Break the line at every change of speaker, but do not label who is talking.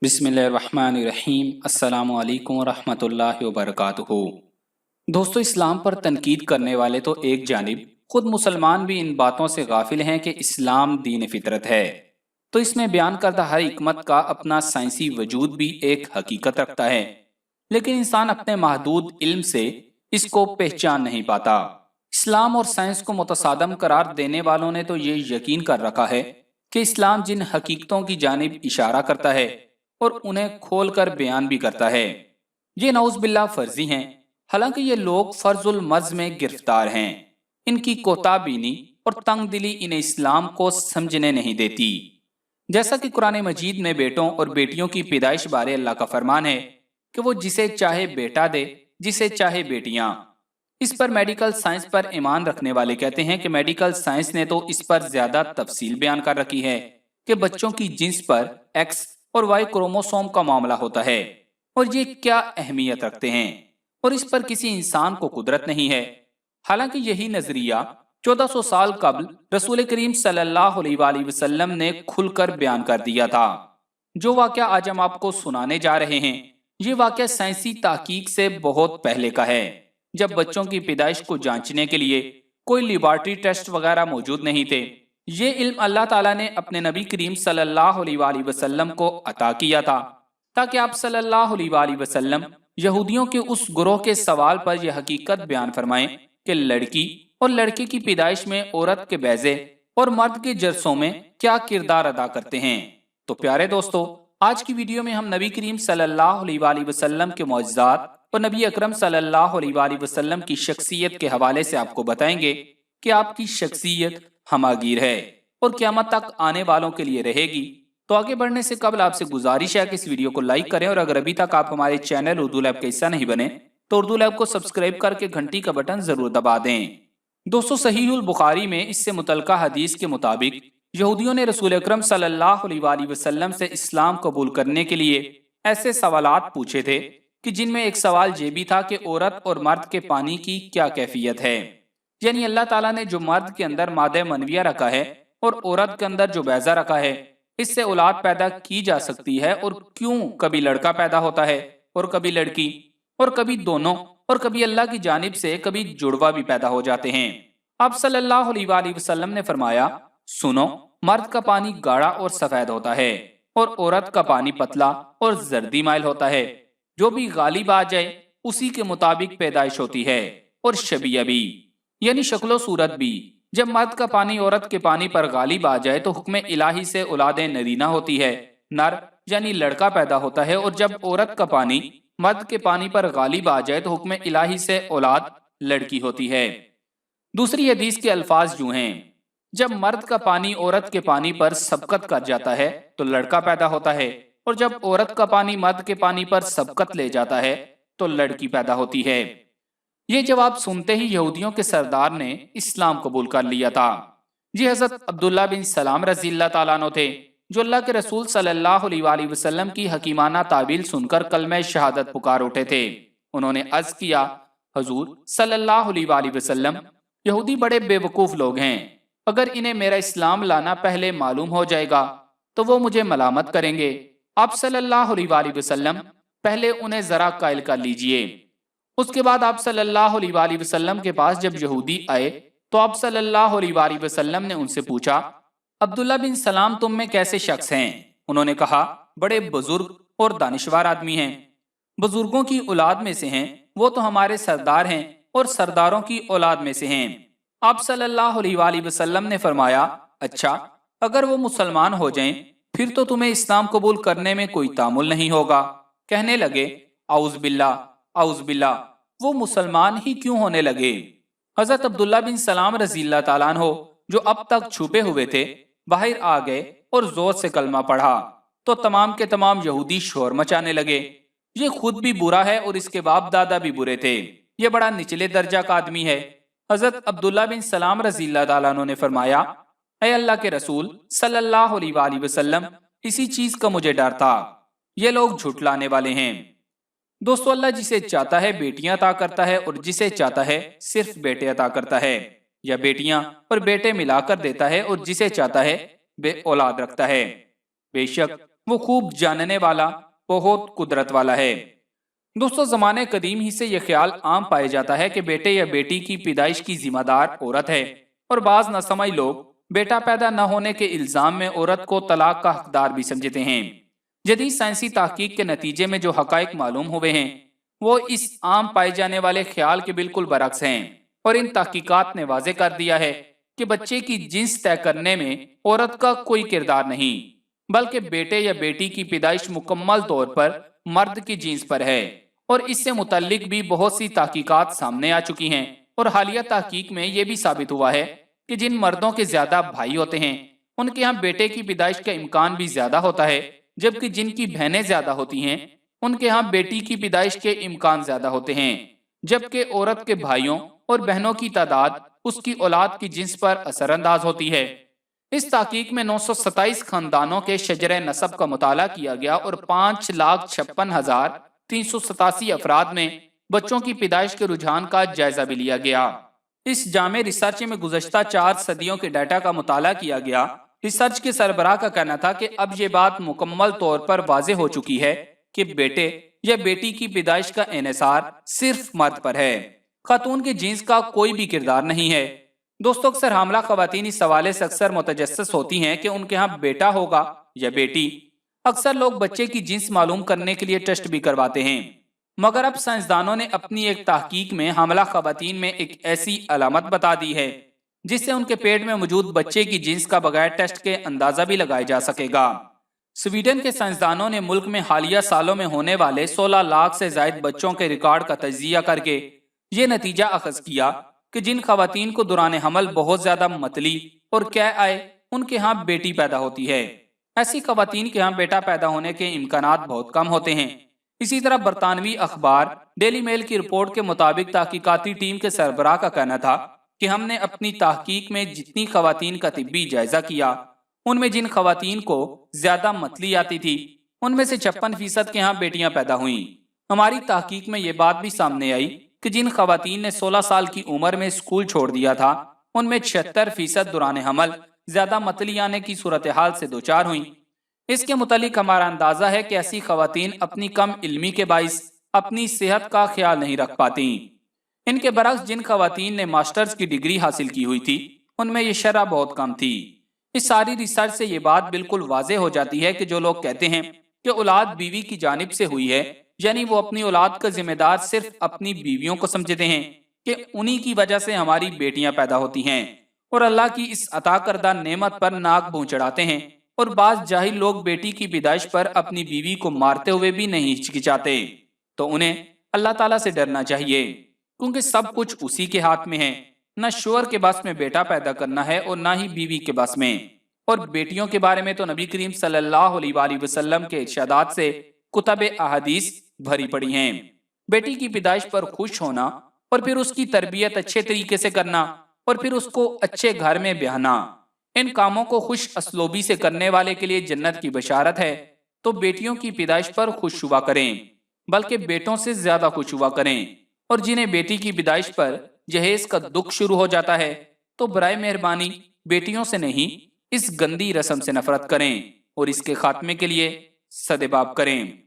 बिस्मिल्लाहिर्रहमानिर्रहीम। अस्सलामु अलैकुम वरहमतुल्लाहि वबरकातुहू। दोस्तों, इस्लाम पर तनकीद करने वाले तो एक जानिब खुद मुसलमान भी इन बातों से गाफिल हैं कि इस्लाम दीन फितरत है, तो इसमें बयान करदा हर हिकमत का अपना साइंसी वजूद भी एक हकीकत रखता है, लेकिन इंसान अपने महदूद इल्म से इसको पहचान नहीं पाता। इस्लाम और साइंस को मुतसादम करार देने वालों ने तो ये यकीन कर रखा है कि इस्लाम जिन हकीकतों की जानिब इशारा करता है और उन्हें खोल कर बयान भी करता है, ये नऊज़ बिल्लाह फर्जी हैं। हालांकि ये लोग फर्जुल मर्ज में गिरफ्तार हैं। इनकी कोताबीनी और तंग दिली इन्हें इस्लाम को समझने नहीं देती। जैसा कि कुरान मजीद में बेटों और बेटियों की पैदाइश बारे अल्लाह का फरमान है कि वो जिसे चाहे बेटा दे, जिसे चाहे बेटियां। इस पर मेडिकल साइंस पर ईमान रखने वाले कहते हैं कि मेडिकल साइंस ने तो इस पर ज्यादा तफसील बयान कर रखी है कि बच्चों की जिन्स पर एक्स और वाई क्रोमोसोम का मामला होता है और ये क्या अहमियत रखते हैं, और इस पर किसी इंसान को कुदरत नहीं है। हालांकि यही नजरिया 1400 साल कबल रसूल करीम सल्लल्लाहु अलैहि वसल्लम ने खुलकर बयान कर दिया था। जो वाकया आज हम आपको सुनाने जा रहे हैं, ये वाकया साइंसी तहकीक से बहुत पहले का है, जब बच्चों की पैदाइश को जांचने के लिए कोई लेबोरेटरी टेस्ट वगैरह मौजूद नहीं थे। ये इल्म अल्लाह ताला ने अपने नबी करीम सल्लल्लाहु अलैहि वसल्लम को अता किया था, ताकि आप सल्लल्लाहु अलैहि वसल्लम यहूदियों के उस गुरोह के सवाल पर यह हकीकत बयान फरमाएं कि लड़की और लड़के की पैदाइश में औरत के बैजे और मर्द के जरसों में क्या किरदार अदा करते हैं। तो प्यारे दोस्तों, आज की वीडियो में हम नबी करीम सल्लल्लाहु अलैहि वसल्लम के मौजज़ात और नबी अकरम सल्लल्लाहु अलैहि वसल्लम की शख्सियत के हवाले से आपको बताएंगे कि आपकी शख्सियत हमागीर है और क़यामत तक आने वालों के लिए रहेगी। तो आगे बढ़ने से कबल आपसे गुजारिश है कि इस वीडियो को लाइक करें, और अगर अभी तक आप हमारे चैनल उर्दू लैब का हिस्सा नहीं बने तो उर्दू लैब को सब्सक्राइब करके घंटी का बटन जरूर दबा दें। दोस्तों, सहीहुल बुखारी में इससे मुतल्लिका हदीस के मुताबिक यहूदियों ने रसूल अकरम सल्लल्लाहु अलैहि वसल्लम से इस्लाम कबूल करने के लिए ऐसे सवालात पूछे थे कि जिनमें एक सवाल ये भी था कि औरत और मर्द के पानी की क्या कैफियत है। यानी अल्लाह ताला ने जो मर्द के अंदर मादे मनविया रखा है और औरत के अंदर जो बैजा रखा है, इससे औलाद पैदा की जा सकती है, और क्यों कभी लड़का पैदा होता है और कभी लड़की, और कभी दोनों, और कभी अल्लाह की जानिब से कभी जुड़वा भी पैदा हो जाते हैं। आप सल्लल्लाहु अलैहि वसल्लम ने फरमाया, सुनो, मर्द का पानी गाढ़ा और सफेद होता है और औरत का पानी पतला और जर्दी माइल होता है। जो भी गालिब आ जाए उसी के मुताबिक पैदाइश होती है, और शबिया भी यानी शक्लो सूरत भी। जब मर्द का पानी औरत के पानी पर गालिब आ जाए तो हुक्म इलाही से औलादे नरीना होती है, नर यानी लड़का पैदा होता है, और जब औरत का पानी मर्द के पानी पर गालिब आ जाए तो हुक्म इलाही से औलाद लड़की होती है। दूसरी हदीस के अल्फाज यूं हैं, जब मर्द का पानी औरत के पानी पर सबकत कर जाता है तो लड़का पैदा होता है, और जब औरत का पानी मर्द के पानी पर सबकत ले जाता है तो लड़की पैदा होती है। ये जवाब सुनते ही यहूदियों के सरदार ने इस्लाम कबूल कर लिया था। जी हजरत अब्दुल्ला बिन सलाम रज़ी अल्लाह ताला अन्हु थे, जो अल्लाह के रसूल सल्लल्लाहु अलैहि वसल्लम की हकीमाना ताबील सुनकर कलमे शहादत पुकार उठे थे। उन्होंने अर्ज किया, हजूर सल्लल्लाहु अलैहि वसल्लम, यहूदी बड़े बेवकूफ लोग हैं। अगर इन्हें मेरा इस्लाम लाना पहले मालूम हो जाएगा तो वो मुझे मलामत करेंगे। आप सल्लल्लाहु अलैहि वसल्लम पहले उन्हें जरा कायल कर लीजिए। उसके बाद आप सल्लल्लाहु अलैहि वसल्लम के पास जब यहूदी आए तो आप सल्लल्लाहु अलैहि वसल्लम ने उनसे पूछा, अब्दुल्ला बिन सलाम तुम में कैसे शख्स हैं? उन्होंने कहा, बड़े बुजुर्ग और दानिशवार आदमी हैं। बुजुर्गों की औलाद में से हैं, वो तो हमारे सरदार हैं, और सरदारों की औलाद में से हैं। आप सल्लल्लाहु अलैहि वसल्लम ने फरमाया, अच्छा, अगर वो मुसलमान हो जाएं फिर तो तुम्हें इस्लाम कबूल करने में कोई तामुल नहीं होगा। कहने लगे, औज़ बिल्लाह औज़ बिल्लाह, वो मुसलमान ही क्यों होने लगे? हजरत अब्दुल्ला बिन सलाम रज़ी अल्लाह ताला अन्हु, जो अब तक छुपे हुए थे, बाहर आ गए और जोर से कलमा पढ़ा तो तमाम के तमाम यहूदी शोर मचाने लगे। ये खुद भी बुरा है और इसके बाप दादा भी बुरे थे, ये बड़ा निचले दर्जा का आदमी है। हजरत अब्दुल्ला बिन सलाम रज़ी अल्लाह ताला अन्हु ने फरमाया, ऐ अल्लाह के रसूल सल्लल्लाहु अलैहि वसल्लम, इसी चीज का मुझे डर था, ये लोग झुठलाने वाले हैं। दोस्तों, अल्लाह जिसे चाहता है बेटियां अता करता है और जिसे चाहता है सिर्फ बेटे अता करता है, या बेटियां और बेटे मिलाकर देता है और जिसे चाहता है बे औलाद रखता है। बेशक वो खूब जानने वाला, बहुत कुदरत वाला है। दोस्तों, जमाने कदीम ही से यह ख्याल आम पाया जाता है कि बेटे या बेटी की पैदाइश की जिम्मेदार औरत है, और बाज नसमई लोग बेटा पैदा न होने के इल्जाम में औरत को तलाक का हकदार भी समझते हैं। जदीद साइंसी तहकीक के नतीजे में जो हकाइक मालूम हुए हैं वो इस आम पाए जाने वाले ख्याल के बिल्कुल बरक्स हैं, और इन तहकीकात ने वाजे कर दिया है कि बच्चे की जिन्स तय करने में औरत का कोई किरदार नहीं, बल्कि बेटे या बेटी की पैदाइश मुकम्मल तौर पर मर्द की जीन्स पर है। और इससे मुतल्लिक भी बहुत सी तहकीकात सामने आ चुकी हैं, और हालिया तहकीक में यह भी साबित हुआ है कि जिन मर्दों के ज्यादा भाई होते हैं उनके यहाँ बेटे की पैदाइश का इम्कान भी ज्यादा होता है, जबकि जिनकी बहनें ज्यादा होती हैं उनके यहाँ बेटी की पैदाइश के इम्कान ज्यादा होते हैं। जबकि औरत के भाइयों और बहनों की तादाद उसकी औलाद की जिन्स पर असरअंदाज होती है। इस तहकीक में 927 खानदानों के शजरे नसब का मुताला किया गया और 5,56,387 अफराद में बच्चों की पैदाइश के रुझान का जायजा भी लिया गया। इस जामे रिसर्च में गुज़श्ता 4 सदियों के डाटा का मुताला किया गया। रिसर्च के सरबराह का कहना था कि अब ये बात मुकम्मल तौर पर वाजे हो चुकी है कि बेटे या बेटी की पैदाइश का इन्हिसार सिर्फ मर्द पर है, खातून के जीन्स का कोई भी किरदार नहीं है। दोस्तों, अक्सर हामला खवातीन इस सवाले से अक्सर मुतजस्सिस होती हैं कि उनके यहाँ बेटा होगा या बेटी। अक्सर लोग बच्चे की जीन्स मालूम करने के लिए टेस्ट भी करवाते हैं, मगर अब साइंसदानों ने अपनी एक तहकीक में हामला खवातीन में एक ऐसी अलामत बता दी है जिससे उनके पेट में मौजूद बच्चे की जीन्स का बगैर टेस्ट के अंदाजा भी लगाया जा सकेगा। स्वीडन के साइंसदानों ने मुल्क में हालिया सालों में होने वाले 16 लाख से ज्यादा बच्चों के रिकॉर्ड का तजिया करके ये नतीजा अखज किया कि जिन खवातीन को दौरान हमल बहुत ज्यादा मतली और क्या आए उनके यहाँ बेटी पैदा होती है, ऐसी खवातीन के यहाँ बेटा पैदा होने के इम्कानात बहुत कम होते हैं। इसी तरह बरतानवी अखबार डेली मेल की रिपोर्ट के मुताबिक तहकीकाती टीम के सरबराह का कहना था कि हमने अपनी तहकीक में जितनी खवातीन का तिब्बी जायजा किया उनमें जिन खवातीन को ज्यादा मतली आती थी उनमें से 56% के यहाँ बेटियां पैदा हुई। हमारी तहकीक में ये बात भी सामने आई कि जिन खवातीन ने 16 साल की उम्र में स्कूल छोड़ दिया था उनमें 76% दौरान हमल ज्यादा मतली आने की सूरत हाल से दो चार हुई। इसके मुतालिक हमारा अंदाजा है कि ऐसी खवातीन अपनी कम इल्मी के बाइस अपनी सेहत का ख्याल नहीं रख पाती। इनके बरक्स जिन खवातीन ने मास्टर्स की डिग्री हासिल की हुई थी उनमें यह शरह बहुत कम थी। इस सारी रिसर्च से ये बात बिल्कुल वाजे हो जाती है कि जो लोग कहते हैं कि औलाद बीवी की जानिब से हुई है, यानी वो अपनी औलाद का जिम्मेदार सिर्फ अपनी बीवियों को समझते हैं कि उन्हीं की वजह से हमारी बेटियां पैदा होती हैं, और अल्लाह की इस अता करदा नेमत पर नाक भूं चढ़ाते हैं। और बाज जाहिल लोग बेटी की पैदाइश पर अपनी बीवी को मारते हुए भी नहीं हिचकिचाते, तो उन्हें अल्लाह ताला से डरना चाहिए, क्योंकि सब कुछ उसी के हाथ में है। न शोहर के बस में बेटा पैदा करना है और ना ही बीवी के बस में। और बेटियों के बारे में तो नबी करीम सल्लल्लाहु अलैहि वसल्लम के इरशादात से कुतब अहादीस भरी पड़ी हैं। बेटी की पैदाइश पर खुश होना और फिर उसकी तरबियत अच्छे तरीके से करना और फिर उसको अच्छे घर में ब्याहना, इन कामों को खुश असलोबी से करने वाले के लिए जन्नत की बशारत है। तो बेटियों की पैदाइश पर खुश हुआ करें, बल्कि बेटों से ज्यादा खुश हुआ करें। और जिन्हें बेटी की पैदाइश पर जहेज का दुख शुरू हो जाता है तो बराए मेहरबानी बेटियों से नहीं, इस गंदी रस्म से नफरत करें और इसके खात्मे के लिए सदेबाब करें।